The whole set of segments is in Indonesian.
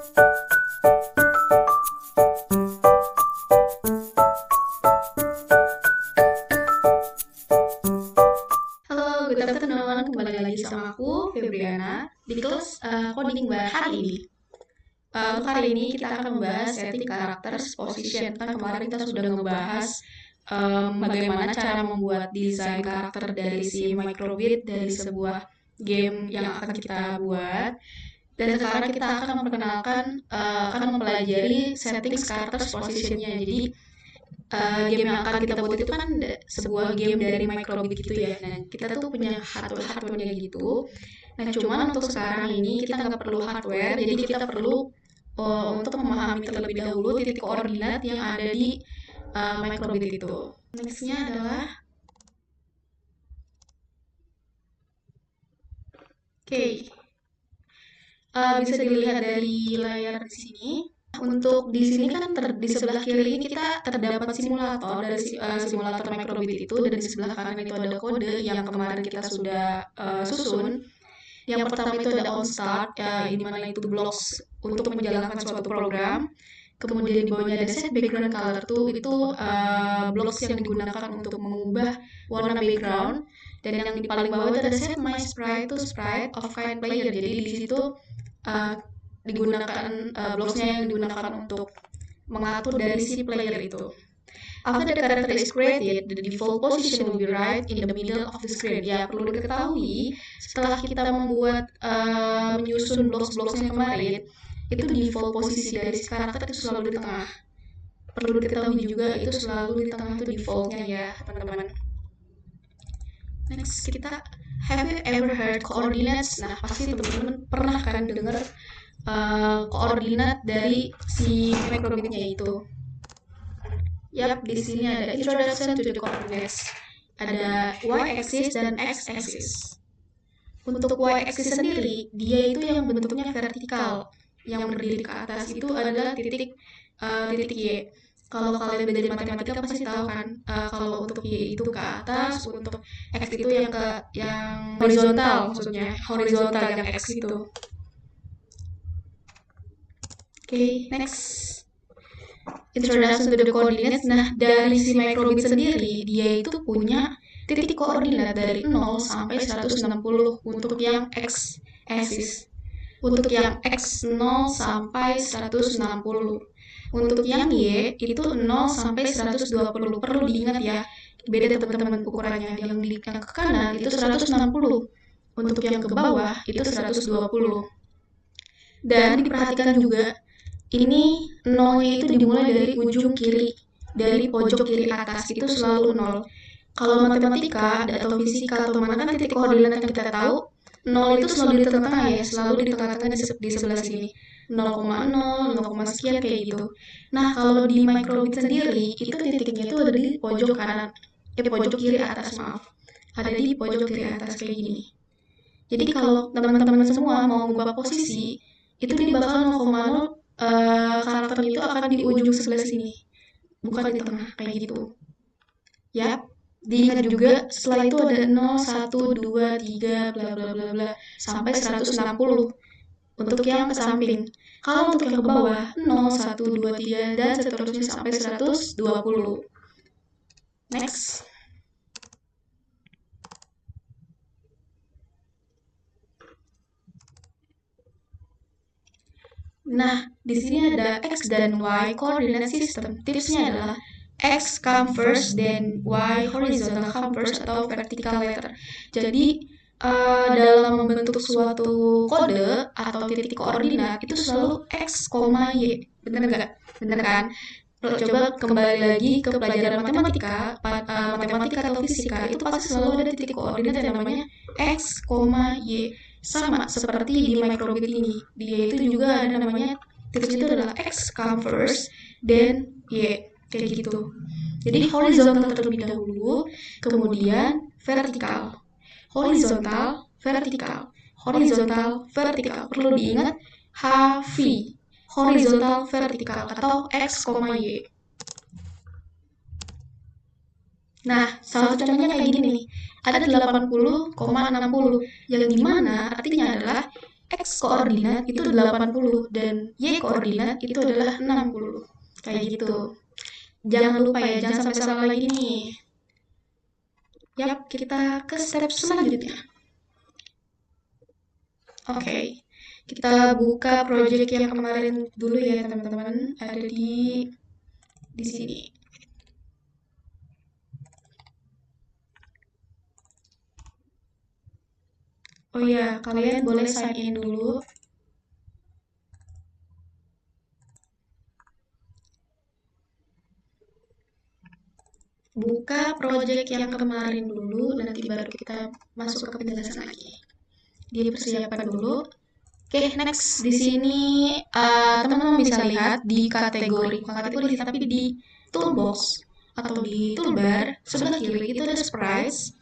Halo, good afternoon. Kembali lagi sama aku, Febriana, di kelas coding bar hari ini. Untuk hari ini kita akan membahas setting characters position. Kan kemarin kita sudah ngebahas bagaimana cara membuat desain karakter dari si microbit dari sebuah game yang akan kita buat. Dan sekarang kita akan akan mempelajari settings characters positionnya. Jadi game yang akan kita buat itu kan sebuah game dari microbit gitu ya. Nah, kita tuh punya hardware-nya gitu. Nah, cuman untuk sekarang ini kita nggak perlu hardware, jadi kita perlu untuk memahami terlebih dahulu titik koordinat yang ada di microbit itu. Next-nya adalah bisa dilihat dari layar di sini. Untuk di sini kan di sebelah kiri ini kita terdapat simulator dari simulator microbit itu, dan di sebelah kanan itu ada kode yang kemarin kita sudah susun. Yang pertama itu ada on start, di mana itu blocks untuk menjalankan suatu program. Kemudian di bawahnya ada set background color tuh, itu blocks yang digunakan untuk mengubah warna background. Dan yang di paling bawah itu ada set my sprite to sprite of kind player. Jadi di situ uh, digunakan blocksnya yang digunakan untuk mengatur dari si player itu. After the character is created, the default position will be right in the middle of the screen. Ya, perlu diketahui, setelah kita membuat menyusun blok-bloknya kemarin, itu default posisi dari si karakter itu selalu di tengah. Perlu diketahui juga, itu selalu di tengah itu defaultnya ya, teman-teman. Next, kita have you ever heard coordinates? Nah, pasti teman-teman pernah kan dengar koordinat dari si microbitnya itu. Yap, di sini ada introduction to the coordinates. Ada y-axis dan x-axis. Untuk y-axis sendiri, dia itu yang bentuknya vertikal. Yang berdiri ke atas itu adalah titik Y. Kalau kalian belajar matematika pasti tahu kan, kalau untuk Y itu ke atas, untuk X itu yang horizontal, maksudnya horizontal yang X itu. Next. Introduction to the coordinates. Nah, dari si microbit sendiri, dia itu punya titik koordinat dari 0 sampai 160 untuk yang x axis. Untuk yang x 0 sampai 160. Untuk yang y itu 0 sampai 120. Perlu diingat ya, beda teman-teman ukurannya. Yang ke kanan itu 160. Untuk yang ke bawah itu 120. Dan diperhatikan juga, ini nolnya itu dimulai dari ujung kiri, dari pojok kiri atas itu selalu nol. Kalau matematika atau fisika atau mana kan titik koordinat yang kita tahu, nol itu selalu di tengah-tengah ya, selalu di tengah-tengah di sebelah sini. 0,0, 0, sekian kayak gitu. Nah, kalau di microbit sendiri, itu titiknya itu ada di pojok kanan, pojok kiri atas, maaf. Ada di pojok kiri atas kayak gini. Jadi kalau teman-teman semua mau mengubah posisi, itu dia bakal 0,0 karakter itu akan di ujung sebelah sini, bukan di tengah kayak gitu. Yap, diingat juga setelah itu ada 0, 1, 2, 3, bla bla bla bla sampai 160 untuk yang ke samping. Kalau untuk yang ke bawah 0, 1, 2, 3 dan seterusnya sampai 120. Next. Nah, di sini ada X dan Y coordinate system. Tipsnya adalah X come first, then Y horizontal come first atau vertical letter. Jadi, dalam membentuk suatu kode atau titik koordinat, itu selalu X, Y. Bener nggak? Bener kan? Coba kembali lagi ke pelajaran matematika, matematika atau fisika, itu pasti selalu ada titik koordinat yang namanya X, Y. Sama seperti di microbit ini, dia itu juga ada namanya titik itu adalah X come first, then Y, kayak gitu. Jadi horizontal terlebih dahulu, kemudian vertikal. Horizontal, vertikal. Horizontal, vertikal. Perlu diingat HV. Horizontal, vertikal atau X, Y. Nah, salah satu contohnya kayak gini nih. Ada 80,60 yang dimana artinya adalah X koordinat itu 80 dan Y koordinat itu adalah 60. Kayak gitu. Jangan lupa ya, jangan sampai salah lagi nih. Yap, kita ke step selanjutnya. Oke, kita buka project yang kemarin dulu ya teman-teman. Ada di sini. Oh iya, kalian boleh sign in dulu. Buka project yang kemarin dulu, nanti baru kita masuk ke penjelasan lagi. Dipersiapkan dulu. Oke, next di sini teman-teman bisa lihat di kategori, bukan kategori tapi di toolbox atau di toolbar sebelah kiri itu ada sprites.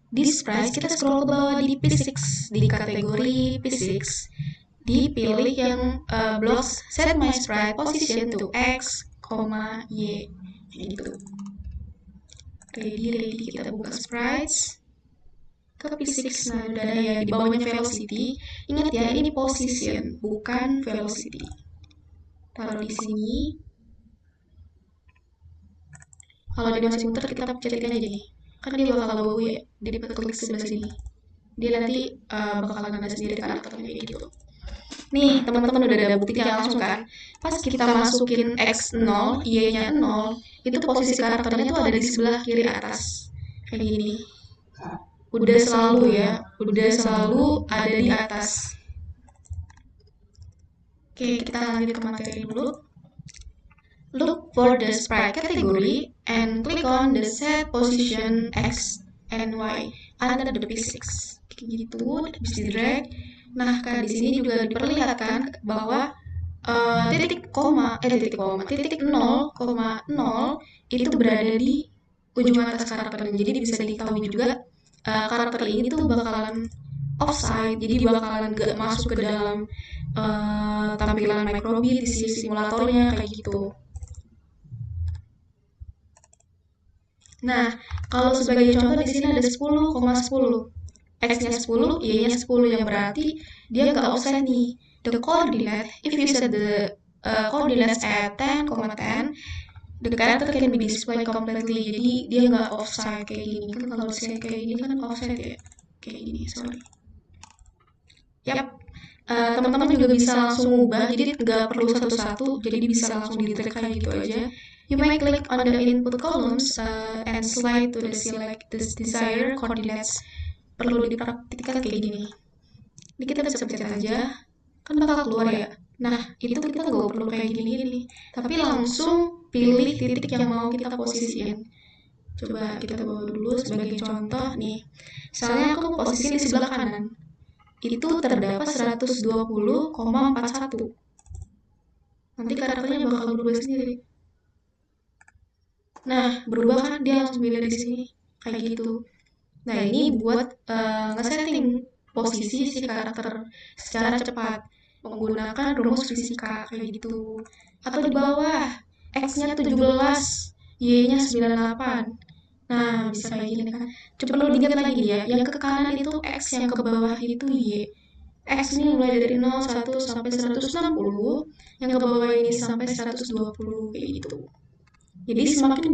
Di sprites kita scroll ke bawah di P6, di kategori P6 dipilih yang blocks set my sprite position to X, Y gitu. Ready, kita buka sprites ke P6. Nah, udah ada ya di bawahnya velocity. Ingat ya, ini position, bukan velocity. Taruh di sini. Kalau dia masih muter, kita pencetin aja nih. Kan dia bakal bawa ya, dia klik sebelah sini. Dia nanti bakalan ada sendiri karakternya kayak gitu. Nih, teman-teman udah ada buktinya langsung kan? Pas kita masukin X0, Y-nya 0, itu posisi karakternya tuh ada di sebelah kiri atas. Kayak gini. Udah selalu ya, udah selalu ada di atas. Oke, kita lanjut ke materi dulu. Look for the sprite category and click on the set position X and Y under the P6. Kayak gitu, bisa di drag. Nah, kan di sini juga diperlihatkan bahwa titik 0,0 itu berada di ujung atas karakternya. Jadi bisa diketahui juga karakter ini tuh bakalan offside, jadi bakalan gak masuk ke dalam tampilan microbit di simulatornya kayak gitu. Nah, kalau sebagai contoh di sini ada 10,10. X-nya 10, Y-nya 10 yang berarti dia nggak offset nih. The coordinate, if you set the coordinates at 10,10, the character can be displayed completely. Jadi dia nggak offset kayak gini. Kan kalau saya kayak gini kan offset ya. Kayak gini, sorry. Yap, teman-teman juga bisa langsung ubah, jadi nggak perlu satu-satu, jadi bisa langsung di drag kayak gitu aja. You may click on the input columns and slide to the select the desired coordinates. Perlu dipraktikkan kayak gini. Ini kita bisa pencet aja, kan bakal keluar ya. Nah, itu kita nggak perlu kayak gini-gini, tapi langsung pilih titik yang mau kita posisiin. Coba kita bawa dulu sebagai contoh nih. Misalnya aku posisi di sebelah kanan. Itu terdapat 120,41. Nanti karakternya bakal berubah sendiri. Nah, berubah kan dia langsung pilih di sini. Kayak gitu. Nah, ini buat ngesetting posisi si karakter secara cepat menggunakan rumus fisika kayak gitu. Atau di bawah, X-nya 17, Y-nya 98. Nah, bisa kayak gini kan. Coba perlu diingat lagi ya, yang ke kanan itu X, yang ke bawah itu Y. X ini mulai dari 0, 1 sampai 160, yang ke bawah ini sampai 120 kayak gitu. Jadi semakin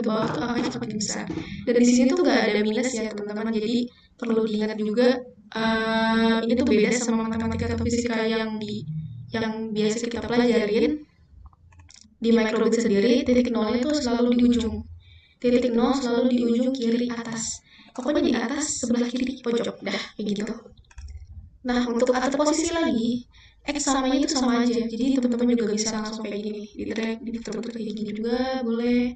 ke bawah tuh angkanya semakin besar. Dan di sini tuh nggak ada minus ya teman-teman. Jadi perlu diingat juga ini tuh beda sama matematika atau fisika yang biasa kita pelajarin di microbit sendiri. Titik nolnya tuh selalu di ujung. Titik nol selalu di ujung kiri atas. Pokoknya di atas sebelah kiri pojok dah kayak gitu. Nah, untuk atur posisi lagi, X sama Y itu sama aja. Jadi teman-teman juga bisa langsung kayak gini, di drag, diputar-putar kayak gini juga boleh.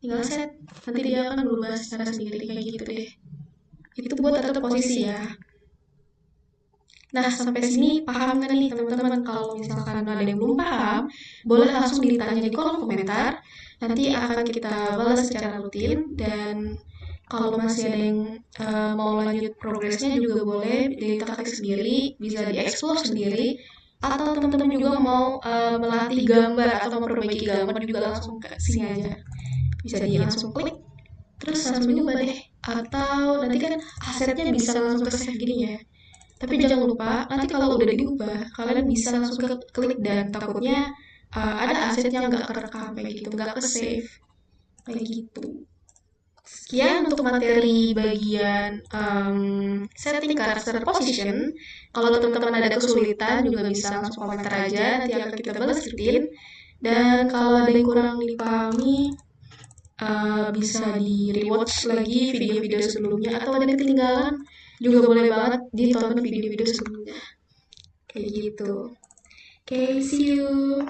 Tinggal set, nanti dia akan berubah secara sendiri kayak gitu deh. Itu buat atur posisi ya. Nah, sampai sini paham kan nih teman-teman? Kalau misalkan ada yang belum paham, boleh langsung ditanya di kolom komentar. Nanti akan kita balas secara rutin dan kalau masih ada yang mau lanjut progresnya juga boleh ditekan sendiri, bisa dieksplor sendiri, atau teman-teman juga mau melatih gambar atau memperbaiki gambar juga langsung ke sini aja. Bisa di langsung klik, terus langsung coba deh. Atau nanti kan asetnya bisa langsung ke save gini ya. Tapi jangan lupa, nanti kalau udah diubah, kalian bisa langsung klik dan takutnya ada aset yang nggak kerekam kayak gitu, nggak ke-save kayak gitu. Sekian untuk materi bagian setting karakter position. Kalau teman-teman ada kesulitan juga bisa langsung komentar aja, nanti akan kita balas rutin. Dan kalau ada yang kurang dipahami, bisa di rewatch lagi video-video sebelumnya, atau ada yang ketinggalan juga boleh banget ditonton video-video sebelumnya kayak gitu. Oke, see you.